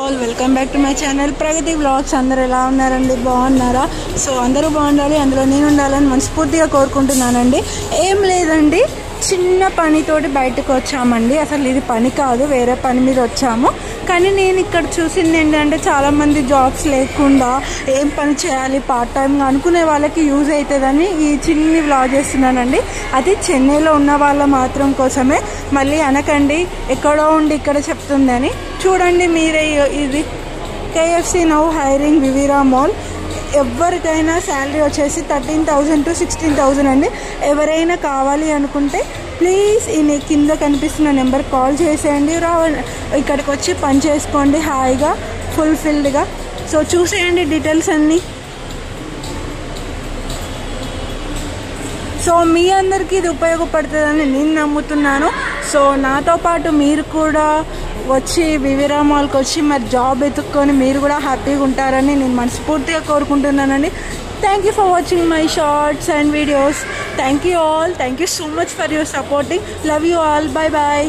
All welcome back to my channel Pragati vlogs. అందరూ ఎలా ఉన్నారండి? బాగున్నారా? సో అందరూ బాగుండాలి, అందులో నేను ఉండాలని మనస్ఫూర్తిగా కోరుకుంటున్నానండి. ఏం లేదండి, చిన్న పనితోటి బయటకు వచ్చామండి. అసలు ఇది పని కాదు, వేరే పని మీద వచ్చాము. కానీ నేను ఇక్కడ చూసింది ఏంటంటే, చాలామంది జాబ్స్ లేకుండా ఏం పని చేయాలి పార్ట్ టైంగా అనుకునే వాళ్ళకి యూజ్ అవుతుందని ఈ చిన్ని వ్లాగ్ చేస్తున్నానండి. అది చెన్నైలో ఉన్న వాళ్ళ మాత్రం కోసమే, మళ్ళీ అనకండి ఎక్కడో ఉండి ఇక్కడ చెప్తుందని. చూడండి మీరే, ఇది కేఎఫ్సి నౌ హైరింగ్ వివిరా మాల్. ఎవరికైనా శాలరీ వచ్చేసి 13,000 to 16,000 అండి. ఎవరైనా కావాలి అనుకుంటే ప్లీజ్ ఈ కింద కనిపిస్తున్న నెంబర్ కాల్ చేసేయండి. ఇక్కడికి వచ్చి పని చేసుకోండి హాయిగా, ఫుల్ఫిల్డ్గా. సో చూసేయండి డీటెయిల్స్ అన్నీ. సో మీ అందరికీ ఇది ఉపయోగపడుతుందని నేను నమ్ముతున్నాను. సో నాతో పాటు మీరు కూడా వచ్చి వివిరా మాల్కి వచ్చి మరి జాబ్ ఎత్తుక్కొని మీరు కూడా హ్యాపీగా ఉంటారని నేను మనస్ఫూర్తిగా కోరుకుంటున్నానండి. Thank you for watching my shorts and videos. Thank you all. Thank you so much for your supporting. Love you all. Bye bye.